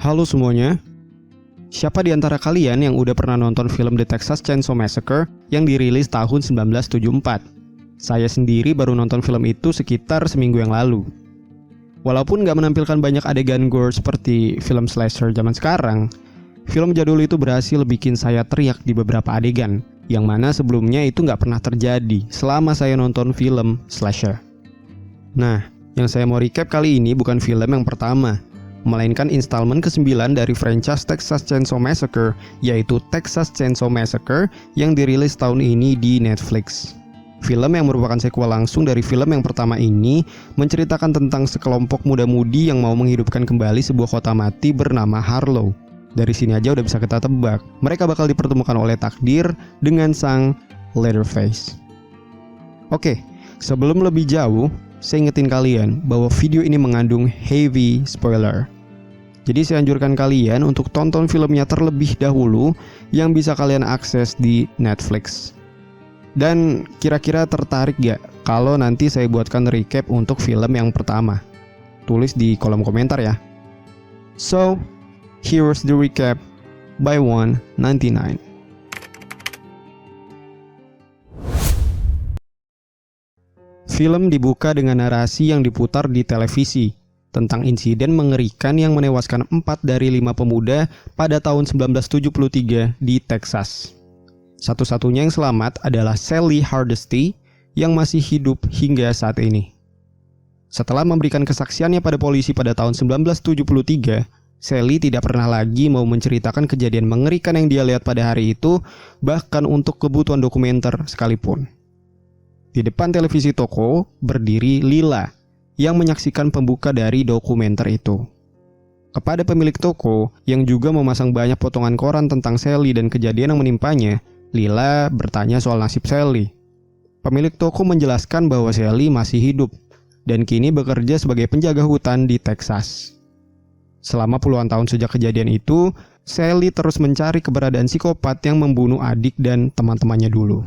Halo semuanya. Siapa di antara kalian yang udah pernah nonton film The Texas Chainsaw Massacre yang dirilis tahun 1974? Saya sendiri baru nonton film itu sekitar seminggu yang lalu. Walaupun gak menampilkan banyak adegan gore seperti film slasher zaman sekarang, film jadul itu berhasil bikin saya teriak di beberapa adegan, yang mana sebelumnya itu gak pernah terjadi selama saya nonton film slasher. Nah, yang saya mau recap kali ini bukan film yang pertama, melainkan installment ke-9 dari franchise Texas Chainsaw Massacre, yaitu Texas Chainsaw Massacre yang dirilis tahun ini di Netflix. Film yang merupakan sequel langsung dari film yang pertama ini menceritakan tentang sekelompok muda-mudi yang mau menghidupkan kembali sebuah kota mati bernama Harlow. Dari sini aja udah bisa kita tebak, mereka bakal dipertemukan oleh takdir dengan sang Leatherface. Oke, sebelum lebih jauh, saya ingetin kalian bahwa video ini mengandung heavy spoiler. Jadi saya anjurkan kalian untuk tonton filmnya terlebih dahulu yang bisa kalian akses di Netflix. Dan kira-kira tertarik gak kalau nanti saya buatkan recap untuk film yang pertama? Tulis di kolom komentar ya. So, here's the recap by 199. Film dibuka dengan narasi yang diputar di televisi tentang insiden mengerikan yang menewaskan 4 dari 5 pemuda pada tahun 1973 di Texas. Satu-satunya yang selamat adalah Sally Hardesty yang masih hidup hingga saat ini. Setelah memberikan kesaksiannya pada polisi pada tahun 1973, Sally tidak pernah lagi mau menceritakan kejadian mengerikan yang dia lihat pada hari itu, bahkan untuk kebutuhan dokumenter sekalipun. Di depan televisi toko berdiri Lila yang menyaksikan pembuka dari dokumenter itu. Kepada pemilik toko yang juga memasang banyak potongan koran tentang Sally dan kejadian yang menimpanya, Lila bertanya soal nasib Sally. Pemilik toko menjelaskan bahwa Sally masih hidup dan kini bekerja sebagai penjaga hutan di Texas. Selama puluhan tahun sejak kejadian itu, Sally terus mencari keberadaan psikopat yang membunuh adik dan teman-temannya dulu.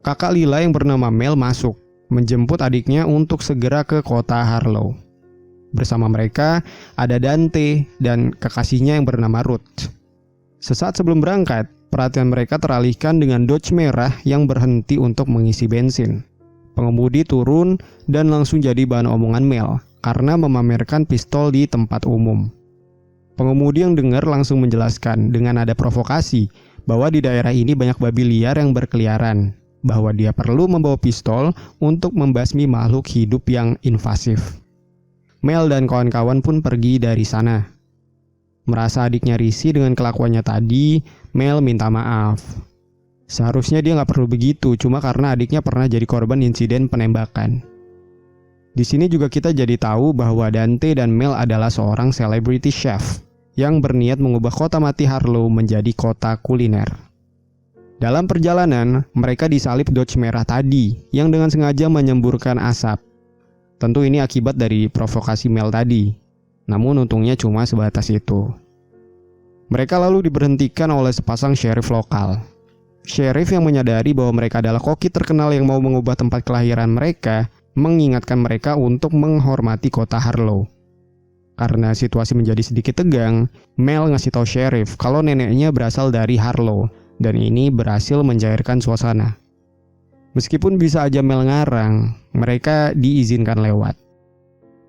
Kakak Lila yang bernama Mel masuk, menjemput adiknya untuk segera ke kota Harlow. Bersama mereka ada Dante dan kekasihnya yang bernama Ruth. Sesaat sebelum berangkat, perhatian mereka teralihkan dengan Dodge merah yang berhenti untuk mengisi bensin. Pengemudi turun dan langsung jadi bahan omongan Mel karena memamerkan pistol di tempat umum. Pengemudi yang dengar langsung menjelaskan dengan nada provokasi bahwa di daerah ini banyak babi liar yang berkeliaran, bahwa dia perlu membawa pistol untuk membasmi makhluk hidup yang invasif. Mel dan kawan-kawan pun pergi dari sana. Merasa adiknya risih dengan kelakuannya tadi, Mel minta maaf. Seharusnya dia gak perlu begitu, cuma karena adiknya pernah jadi korban insiden penembakan. Di sini juga kita jadi tahu bahwa Dante dan Mel adalah seorang celebrity chef yang berniat mengubah kota mati Harlow menjadi kota kuliner. Dalam perjalanan, mereka disalip Dodge merah tadi yang dengan sengaja menyemburkan asap. Tentu ini akibat dari provokasi Mel tadi. Namun untungnya cuma sebatas itu. Mereka lalu diberhentikan oleh sepasang sheriff lokal. Sheriff yang menyadari bahwa mereka adalah koki terkenal yang mau mengubah tempat kelahiran mereka, mengingatkan mereka untuk menghormati kota Harlow. Karena situasi menjadi sedikit tegang, Mel ngasih tahu sheriff kalau neneknya berasal dari Harlow. Dan ini berhasil mencairkan suasana. Meskipun bisa aja Mel ngarang, mereka diizinkan lewat.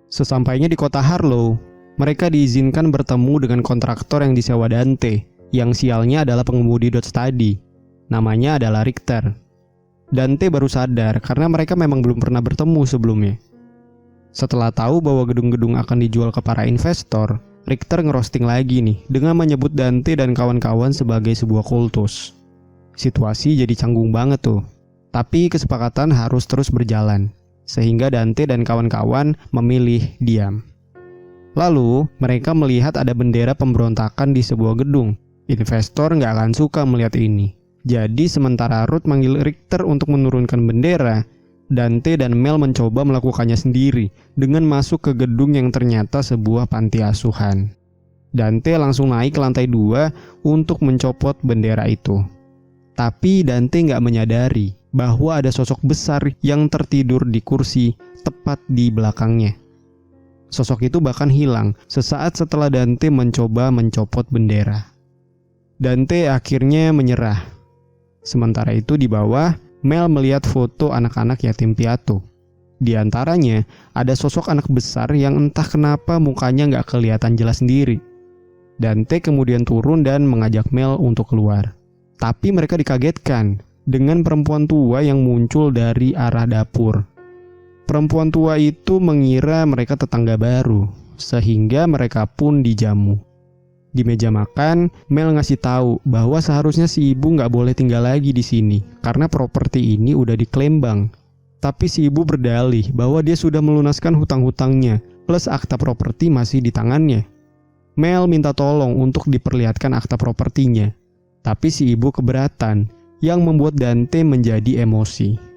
Sesampainya di kota Harlow, mereka diizinkan bertemu dengan kontraktor yang disewa Dante, yang sialnya adalah pengemudi Dodge tadi. Namanya adalah Richter. Dante baru sadar karena mereka memang belum pernah bertemu sebelumnya. Setelah tahu bahwa gedung-gedung akan dijual ke para investor, Richter ngerosting lagi nih dengan menyebut Dante dan kawan-kawan sebagai sebuah kultus. Situasi jadi canggung banget tuh. Tapi kesepakatan harus terus berjalan, sehingga Dante dan kawan-kawan memilih diam. Lalu mereka melihat ada bendera pemberontakan di sebuah gedung. Investor nggak akan suka melihat ini. Jadi sementara Ruth manggil Richter untuk menurunkan bendera, Dante dan Mel mencoba melakukannya sendiri dengan masuk ke gedung yang ternyata sebuah panti asuhan. Dante langsung naik ke lantai 2 untuk mencopot bendera itu. Tapi Dante nggak menyadari bahwa ada sosok besar yang tertidur di kursi tepat di belakangnya. Sosok itu bahkan hilang sesaat setelah Dante mencoba mencopot bendera. Dante akhirnya menyerah. Sementara itu di bawah, Mel melihat foto anak-anak yatim piatu. Di antaranya ada sosok anak besar yang entah kenapa mukanya nggak kelihatan jelas sendiri. Dante kemudian turun dan mengajak Mel untuk keluar. Tapi mereka dikagetkan dengan perempuan tua yang muncul dari arah dapur. Perempuan tua itu mengira mereka tetangga baru, sehingga mereka pun dijamu. Di meja makan, Mel ngasih tahu bahwa seharusnya si ibu nggak boleh tinggal lagi di sini karena properti ini udah diklaim bank. Tapi si ibu berdalih bahwa dia sudah melunaskan hutang-hutangnya, plus akta properti masih di tangannya. Mel minta tolong untuk diperlihatkan akta propertinya, tapi si ibu keberatan, yang membuat Dante menjadi emosi.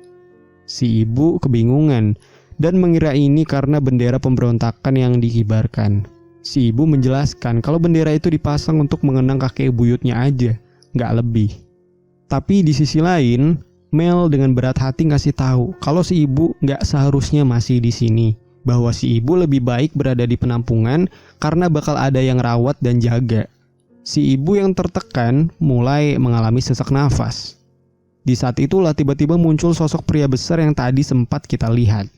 Si ibu kebingungan dan mengira ini karena bendera pemberontakan yang dikibarkan. Si ibu menjelaskan kalau bendera itu dipasang untuk mengenang kakek buyutnya aja, nggak lebih. Tapi di sisi lain, Mel dengan berat hati ngasih tahu kalau si ibu nggak seharusnya masih di sini, bahwa si ibu lebih baik berada di penampungan karena bakal ada yang rawat dan jaga. Si ibu yang tertekan mulai mengalami sesak nafas. Di saat itulah tiba-tiba muncul sosok pria besar yang tadi sempat kita lihat.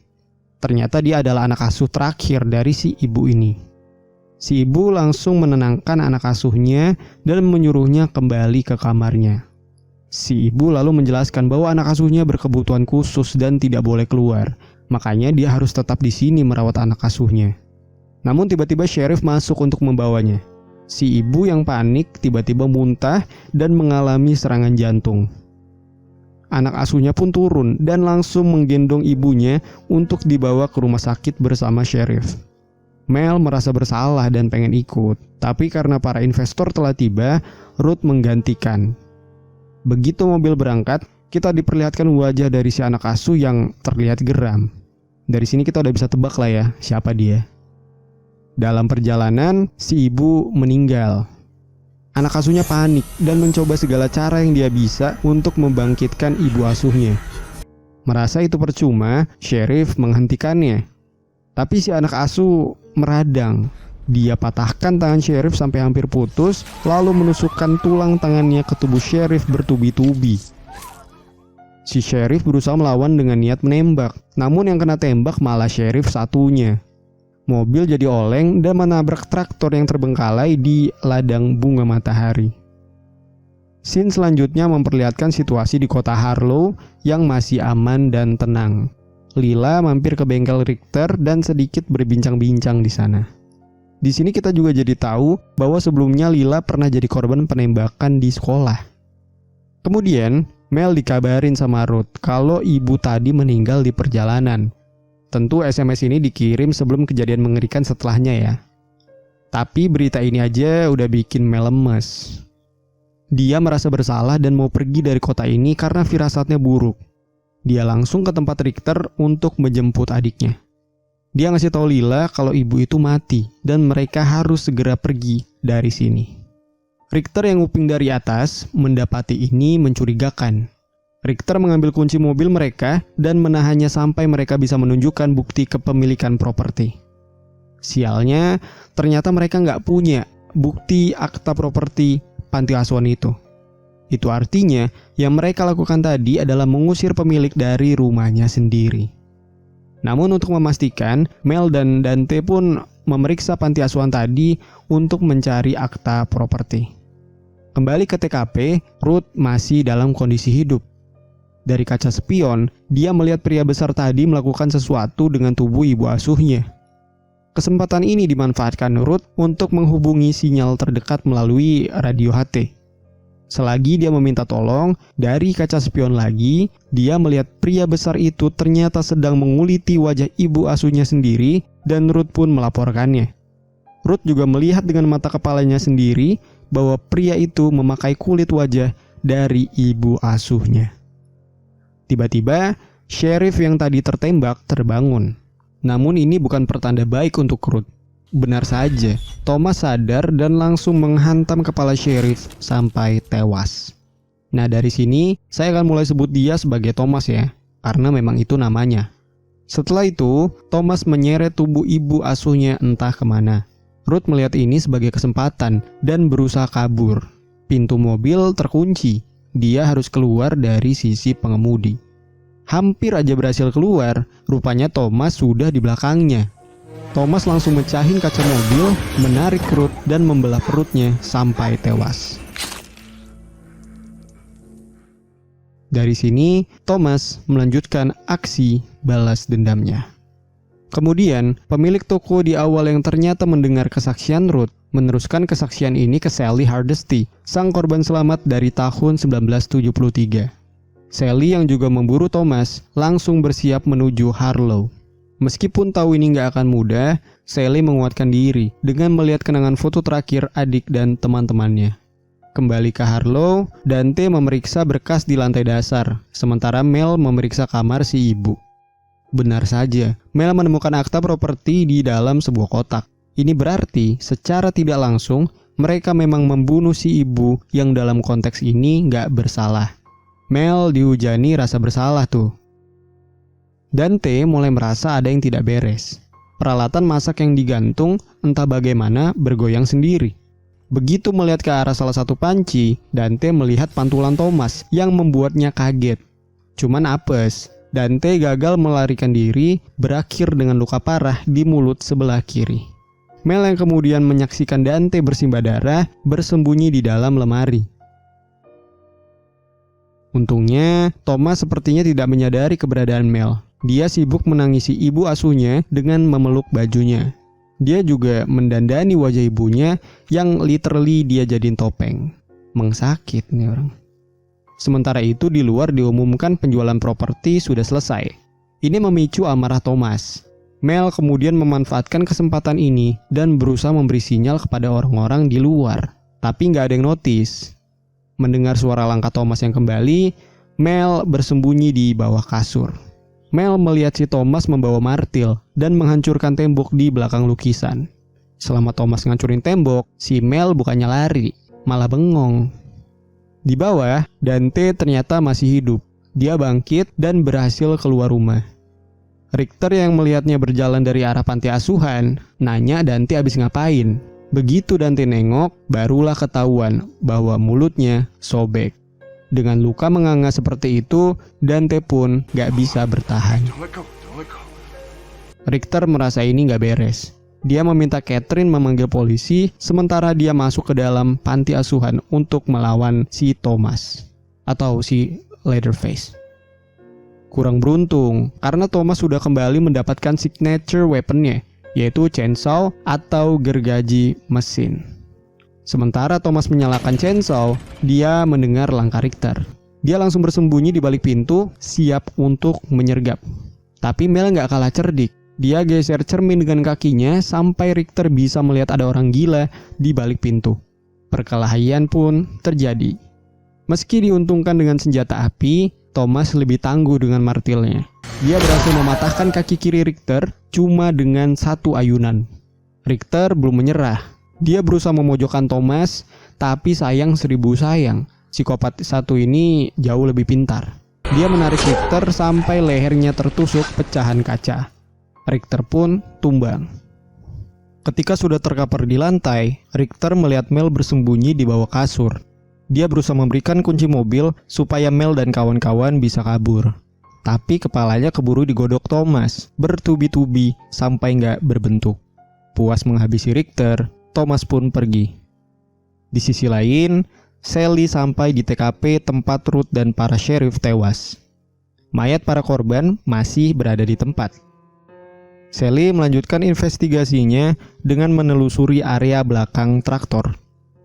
Ternyata dia adalah anak asuh terakhir dari si ibu ini. Si ibu langsung menenangkan anak asuhnya dan menyuruhnya kembali ke kamarnya. Si ibu lalu menjelaskan bahwa anak asuhnya berkebutuhan khusus dan tidak boleh keluar. Makanya dia harus tetap di sini merawat anak asuhnya. Namun tiba-tiba sheriff masuk untuk membawanya. Si ibu yang panik tiba-tiba muntah dan mengalami serangan jantung. Anak asuhnya pun turun dan langsung menggendong ibunya untuk dibawa ke rumah sakit bersama sheriff. Mel merasa bersalah dan pengen ikut, tapi karena para investor telah tiba, Ruth menggantikan. Begitu mobil berangkat, kita diperlihatkan wajah dari si anak asuh yang terlihat geram. Dari sini kita udah bisa tebak lah ya, siapa dia. Dalam perjalanan, si ibu meninggal. Anak asuhnya panik dan mencoba segala cara yang dia bisa untuk membangkitkan ibu asuhnya. Merasa itu percuma, sheriff menghentikannya. Tapi si anak asuh meradang. Dia patahkan tangan sheriff sampai hampir putus, lalu menusukkan tulang tangannya ke tubuh sheriff bertubi-tubi. Si sheriff berusaha melawan dengan niat menembak, namun yang kena tembak malah sheriff satunya. Mobil jadi oleng dan menabrak traktor yang terbengkalai di ladang bunga matahari. Scene selanjutnya memperlihatkan situasi di kota Harlow yang masih aman dan tenang. Lila mampir ke bengkel Richter dan sedikit berbincang-bincang di sana. Di sini kita juga jadi tahu bahwa sebelumnya Lila pernah jadi korban penembakan di sekolah. Kemudian, Mel dikabarin sama Ruth kalau ibu tadi meninggal di perjalanan. Tentu SMS ini dikirim sebelum kejadian mengerikan setelahnya ya. Tapi berita ini aja udah bikin Mel lemes. Dia merasa bersalah dan mau pergi dari kota ini karena firasatnya buruk. Dia langsung ke tempat Richter untuk menjemput adiknya. Dia ngasih tahu Lila kalau ibu itu mati dan mereka harus segera pergi dari sini. Richter yang nguping dari atas mendapati ini mencurigakan. Richter mengambil kunci mobil mereka dan menahannya sampai mereka bisa menunjukkan bukti kepemilikan properti. Sialnya, ternyata mereka nggak punya bukti akta properti panti asuhan itu. Itu artinya yang mereka lakukan tadi adalah mengusir pemilik dari rumahnya sendiri. Namun untuk memastikan, Mel dan Dante pun memeriksa panti asuhan tadi untuk mencari akta properti. Kembali ke TKP, Ruth masih dalam kondisi hidup. Dari kaca spion, dia melihat pria besar tadi melakukan sesuatu dengan tubuh ibu asuhnya. Kesempatan ini dimanfaatkan Ruth untuk menghubungi sinyal terdekat melalui radio HT. Selagi dia meminta tolong, dari kaca spion lagi, dia melihat pria besar itu ternyata sedang menguliti wajah ibu asuhnya sendiri dan Ruth pun melaporkannya. Ruth juga melihat dengan mata kepalanya sendiri bahwa pria itu memakai kulit wajah dari ibu asuhnya. Tiba-tiba, sheriff yang tadi tertembak terbangun. Namun ini bukan pertanda baik untuk Ruth. Benar saja, Thomas sadar dan langsung menghantam kepala sheriff sampai tewas. Nah dari sini, saya akan mulai sebut dia sebagai Thomas ya, karena memang itu namanya. Setelah itu, Thomas menyeret tubuh ibu asuhnya entah kemana. Ruth melihat ini sebagai kesempatan dan berusaha kabur. Pintu mobil terkunci. Dia harus keluar dari sisi pengemudi. Hampir aja berhasil keluar, rupanya Thomas sudah di belakangnya. Thomas langsung mecahin kaca mobil, menarik Ruth dan membelah perutnya sampai tewas. Dari sini, Thomas melanjutkan aksi balas dendamnya. Kemudian, pemilik toko di awal yang ternyata mendengar kesaksian Ruth, meneruskan kesaksian ini ke Sally Hardesty, sang korban selamat dari tahun 1973. Sally yang juga memburu Thomas, langsung bersiap menuju Harlow. Meskipun tahu ini nggak akan mudah, Sally menguatkan diri dengan melihat kenangan foto terakhir adik dan teman-temannya. Kembali ke Harlow, Dante memeriksa berkas di lantai dasar, sementara Mel memeriksa kamar si ibu. Benar saja, Mel menemukan akta properti di dalam sebuah kotak. Ini berarti, secara tidak langsung, mereka memang membunuh si ibu yang dalam konteks ini nggak bersalah. Mel dihujani rasa bersalah tuh. Dante mulai merasa ada yang tidak beres. Peralatan masak yang digantung entah bagaimana bergoyang sendiri. Begitu melihat ke arah salah satu panci, Dante melihat pantulan Thomas yang membuatnya kaget. Cuman apes, Dante gagal melarikan diri, berakhir dengan luka parah di mulut sebelah kiri. Mel yang kemudian menyaksikan Dante bersimbah darah bersembunyi di dalam lemari. Untungnya, Thomas sepertinya tidak menyadari keberadaan Mel. Dia sibuk menangisi ibu asuhnya dengan memeluk bajunya. Dia juga mendandani wajah ibunya yang literally dia jadiin topeng. Mengsakit nih orang. Sementara itu di luar diumumkan penjualan properti sudah selesai. Ini memicu amarah Thomas. Mel kemudian memanfaatkan kesempatan ini dan berusaha memberi sinyal kepada orang-orang di luar. Tapi nggak ada yang notice. Mendengar suara langkah Thomas yang kembali, Mel bersembunyi di bawah kasur. Mel melihat si Thomas membawa martil dan menghancurkan tembok di belakang lukisan. Selama Thomas ngancurin tembok, si Mel bukannya lari, malah bengong. Di bawah, Dante ternyata masih hidup. Dia bangkit dan berhasil keluar rumah. Richter yang melihatnya berjalan dari arah panti asuhan, nanya Dante habis ngapain. Begitu Dante nengok, barulah ketahuan bahwa mulutnya sobek. Dengan luka menganga seperti itu, Dante pun gak bisa bertahan. Richter merasa ini gak beres. Dia meminta Catherine memanggil polisi, sementara dia masuk ke dalam panti asuhan untuk melawan si Thomas atau si Leatherface. Kurang beruntung, karena Thomas sudah kembali mendapatkan signature weaponnya, yaitu chainsaw atau gergaji mesin. Sementara Thomas menyalakan chainsaw, dia mendengar langkah Richter. Dia langsung bersembunyi di balik pintu, siap untuk menyergap. Tapi Mel nggak kalah cerdik. Dia geser cermin dengan kakinya sampai Richter bisa melihat ada orang gila di balik pintu. Perkelahian pun terjadi. Meski diuntungkan dengan senjata api, Thomas lebih tangguh dengan martilnya. Dia berhasil mematahkan kaki kiri Richter cuma dengan satu ayunan. Richter belum menyerah. Dia berusaha memojokkan Thomas, tapi sayang seribu sayang. Psikopat satu ini jauh lebih pintar. Dia menarik Richter sampai lehernya tertusuk pecahan kaca. Richter pun tumbang. Ketika sudah terkapar di lantai, Richter melihat Mel bersembunyi di bawah kasur. Dia berusaha memberikan kunci mobil supaya Mel dan kawan-kawan bisa kabur. Tapi kepalanya keburu digodok Thomas, bertubi-tubi sampai nggak berbentuk. Puas menghabisi Richter, Thomas pun pergi. Di sisi lain, Sally sampai di TKP tempat Ruth dan para sheriff tewas. Mayat para korban masih berada di tempat. Sally melanjutkan investigasinya dengan menelusuri area belakang traktor.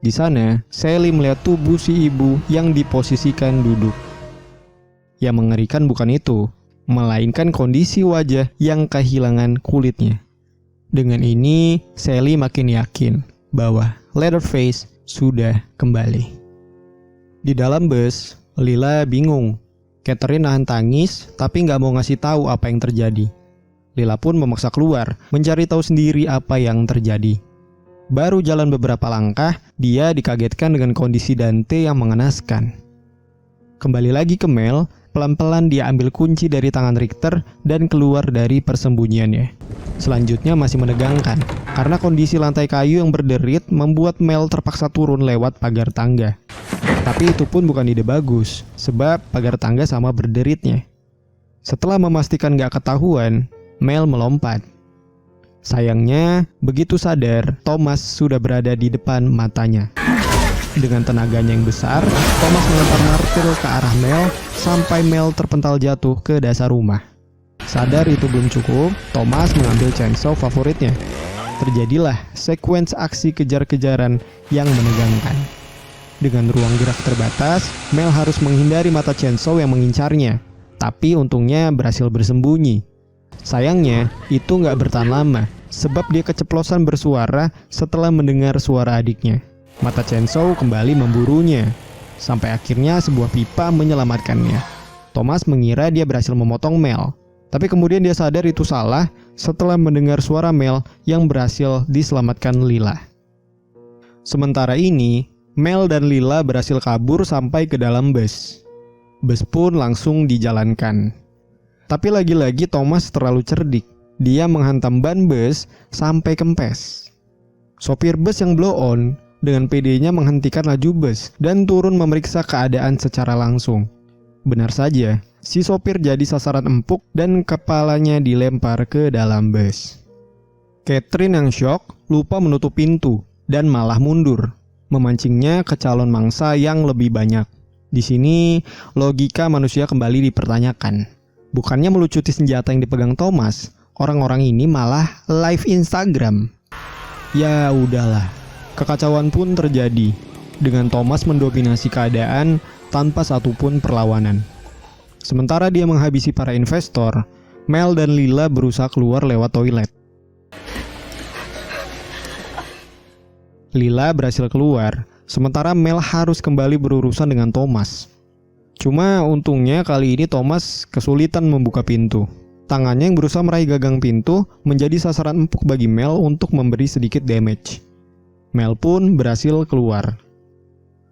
Di sana, Sally melihat tubuh si ibu yang diposisikan duduk. Yang mengerikan bukan itu, melainkan kondisi wajah yang kehilangan kulitnya. Dengan ini, Sally makin yakin bahwa Leatherface sudah kembali. Di dalam bus, Lila bingung. Catherine nahan tangis, tapi nggak mau ngasih tahu apa yang terjadi. Lila pun memaksa keluar, mencari tahu sendiri apa yang terjadi. Baru jalan beberapa langkah, dia dikagetkan dengan kondisi Dante yang mengenaskan. Kembali lagi ke Mel, pelan-pelan dia ambil kunci dari tangan Richter dan keluar dari persembunyiannya. Selanjutnya masih menegangkan, karena kondisi lantai kayu yang berderit membuat Mel terpaksa turun lewat pagar tangga. Tapi itu pun bukan ide bagus, sebab pagar tangga sama berderitnya. Setelah memastikan gak ketahuan, Mel melompat. Sayangnya, begitu sadar, Thomas sudah berada di depan matanya. Dengan tenaganya yang besar, Thomas melempar martil ke arah Mel sampai Mel terpental jatuh ke dasar rumah. Sadar itu belum cukup, Thomas mengambil chainsaw favoritnya. Terjadilah sekuens aksi kejar-kejaran yang menegangkan. Dengan ruang gerak terbatas, Mel harus menghindari mata chainsaw yang mengincarnya. Tapi untungnya berhasil bersembunyi. Sayangnya, itu nggak bertahan lama, sebab dia keceplosan bersuara setelah mendengar suara adiknya. Mata chainsaw kembali memburunya, sampai akhirnya sebuah pipa menyelamatkannya. Thomas mengira dia berhasil memotong Mel, tapi kemudian dia sadar itu salah setelah mendengar suara Mel yang berhasil diselamatkan Lila. Sementara ini, Mel dan Lila berhasil kabur sampai ke dalam bus. Bus pun langsung dijalankan. Tapi lagi-lagi Thomas terlalu cerdik. Dia menghantam ban bus sampai kempes. Sopir bus yang blow on dengan pedenya menghentikan laju bus dan turun memeriksa keadaan secara langsung. Benar saja, si sopir jadi sasaran empuk dan kepalanya dilempar ke dalam bus. Catherine yang syok lupa menutup pintu dan malah mundur, memancingnya ke calon mangsa yang lebih banyak. Di sini, logika manusia kembali dipertanyakan. Bukannya melucuti senjata yang dipegang Thomas, orang-orang ini malah live Instagram. Ya udahlah, kekacauan pun terjadi, dengan Thomas mendominasi keadaan tanpa satupun perlawanan. Sementara dia menghabisi para investor, Mel dan Lila berusaha keluar lewat toilet. Lila berhasil keluar, sementara Mel harus kembali berurusan dengan Thomas. Cuma untungnya kali ini Thomas kesulitan membuka pintu. Tangannya yang berusaha meraih gagang pintu menjadi sasaran empuk bagi Mel untuk memberi sedikit damage. Mel pun berhasil keluar.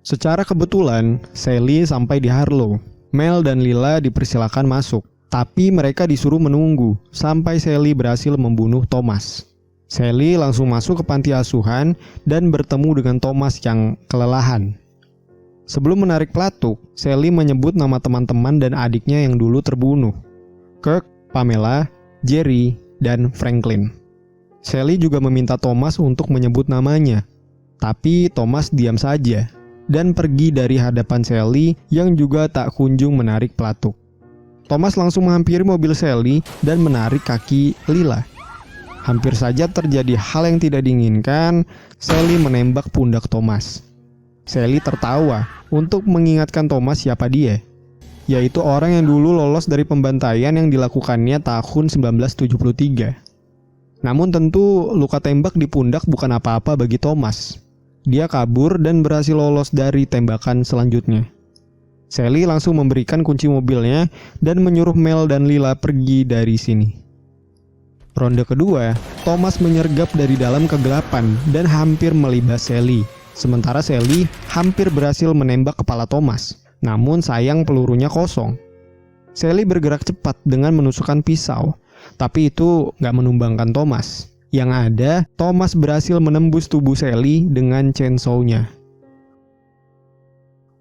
Secara kebetulan, Sally sampai di Harlow. Mel dan Lila dipersilakan masuk, tapi mereka disuruh menunggu sampai Sally berhasil membunuh Thomas. Sally langsung masuk ke panti asuhan dan bertemu dengan Thomas yang kelelahan. Sebelum menarik pelatuk, Sally menyebut nama teman-teman dan adiknya yang dulu terbunuh. Kirk, Pamela, Jerry, dan Franklin. Sally juga meminta Thomas untuk menyebut namanya. Tapi Thomas diam saja dan pergi dari hadapan Sally yang juga tak kunjung menarik pelatuk. Thomas langsung menghampiri mobil Sally dan menarik kaki Lila. Hampir saja terjadi hal yang tidak diinginkan, Sally menembak pundak Thomas. Sally tertawa untuk mengingatkan Thomas siapa dia, yaitu orang yang dulu lolos dari pembantaian yang dilakukannya tahun 1973. Namun tentu luka tembak di pundak bukan apa-apa bagi Thomas. Dia kabur dan berhasil lolos dari tembakan selanjutnya. Sally langsung memberikan kunci mobilnya dan menyuruh Mel dan Lila pergi dari sini. Ronde kedua, Thomas menyergap dari dalam kegelapan dan hampir melibas Sally. Sementara Sally hampir berhasil menembak kepala Thomas, namun sayang pelurunya kosong. Sally bergerak cepat dengan menusukkan pisau, tapi itu gak menumbangkan Thomas. Yang ada, Thomas berhasil menembus tubuh Sally dengan chainsaw-nya.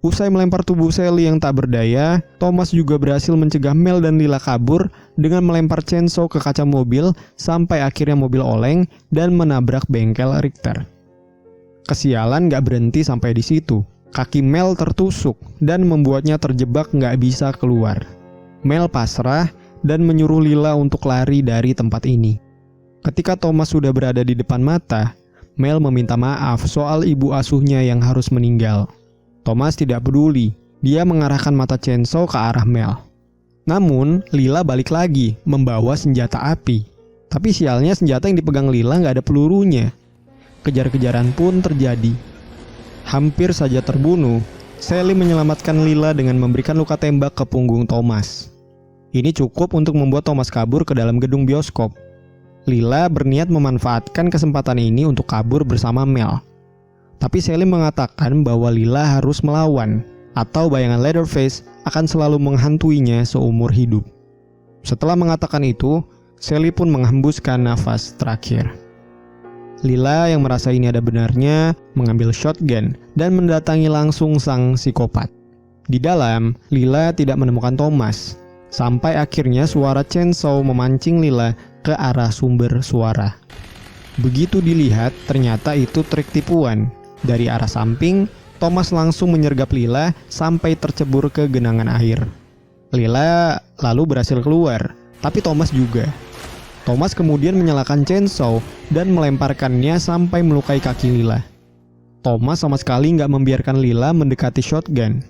Usai melempar tubuh Sally yang tak berdaya, Thomas juga berhasil mencegah Mel dan Lila kabur dengan melempar chainsaw ke kaca mobil sampai akhirnya mobil oleng dan menabrak bengkel Richter. Kesialan gak berhenti sampai di situ. Kaki Mel tertusuk dan membuatnya terjebak gak bisa keluar. Mel pasrah dan menyuruh Lila untuk lari dari tempat ini. Ketika Thomas sudah berada di depan mata, Mel meminta maaf soal ibu asuhnya yang harus meninggal. Thomas tidak peduli, dia mengarahkan mata chainsaw ke arah Mel. Namun, Lila balik lagi, membawa senjata api. Tapi sialnya senjata yang dipegang Lila gak ada pelurunya. Kejar-kejaran pun terjadi. Hampir saja terbunuh, Sally menyelamatkan Lila dengan memberikan luka tembak ke punggung Thomas. Ini cukup untuk membuat Thomas kabur ke dalam gedung bioskop. Lila berniat memanfaatkan kesempatan ini untuk kabur bersama Mel. Tapi Sally mengatakan bahwa Lila harus melawan, atau bayangan Leatherface akan selalu menghantuinya seumur hidup. Setelah mengatakan itu, Sally pun menghembuskan nafas terakhir. Lila yang merasa ini ada benarnya mengambil shotgun dan mendatangi langsung sang psikopat. Di dalam, Lila tidak menemukan Thomas, sampai akhirnya suara chainsaw memancing Lila ke arah sumber suara. Begitu dilihat, ternyata itu trik tipuan. Dari arah samping, Thomas langsung menyergap Lila sampai tercebur ke genangan air. Lila lalu berhasil keluar, tapi Thomas juga. Thomas kemudian menyalakan chainsaw dan melemparkannya sampai melukai kaki Lila. Thomas sama sekali nggak membiarkan Lila mendekati shotgun.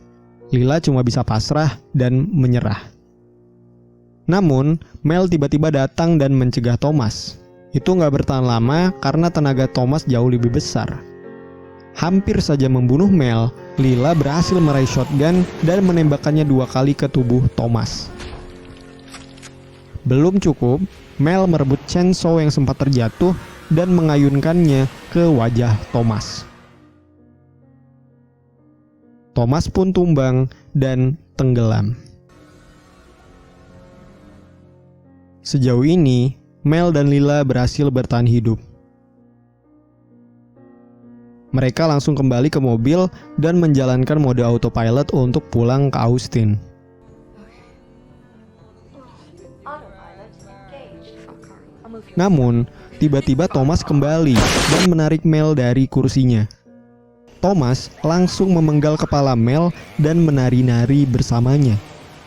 Lila cuma bisa pasrah dan menyerah. Namun, Mel tiba-tiba datang dan mencegah Thomas. Itu nggak bertahan lama karena tenaga Thomas jauh lebih besar. Hampir saja membunuh Mel, Lila berhasil meraih shotgun dan menembakkannya 2 kali ke tubuh Thomas. Belum cukup, Mel merebut chainsaw yang sempat terjatuh dan mengayunkannya ke wajah Thomas. Thomas pun tumbang dan tenggelam. Sejauh ini, Mel dan Lila berhasil bertahan hidup. Mereka langsung kembali ke mobil dan menjalankan mode autopilot untuk pulang ke Austin. Namun, tiba-tiba Thomas kembali dan menarik Mel dari kursinya. Thomas langsung memenggal kepala Mel dan menari-nari bersamanya.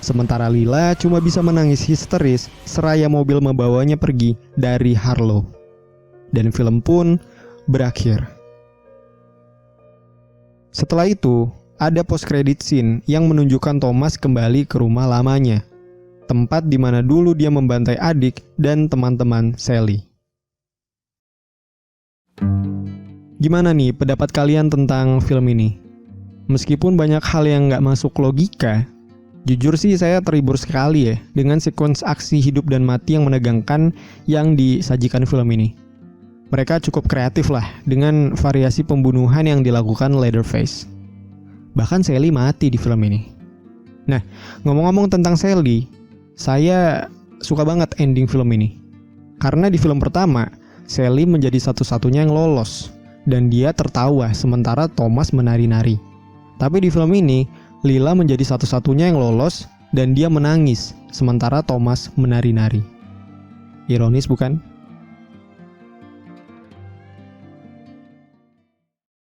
Sementara Lila cuma bisa menangis histeris seraya mobil membawanya pergi dari Harlow. Dan film pun berakhir. Setelah itu, ada post-credit scene yang menunjukkan Thomas kembali ke rumah lamanya, tempat di mana dulu dia membantai adik dan teman-teman Sally. Gimana nih pendapat kalian tentang film ini? Meskipun banyak hal yang nggak masuk logika, jujur sih saya terhibur sekali ya dengan sekuens aksi hidup dan mati yang menegangkan yang disajikan film ini. Mereka cukup kreatif lah dengan variasi pembunuhan yang dilakukan Leatherface. Bahkan Sally mati di film ini. Nah, ngomong-ngomong tentang Sally, saya suka banget ending film ini. Karena di film pertama, Sally menjadi satu-satunya yang lolos dan dia tertawa sementara Thomas menari-nari. Tapi di film ini, Lila menjadi satu-satunya yang lolos dan dia menangis sementara Thomas menari-nari. Ironis bukan?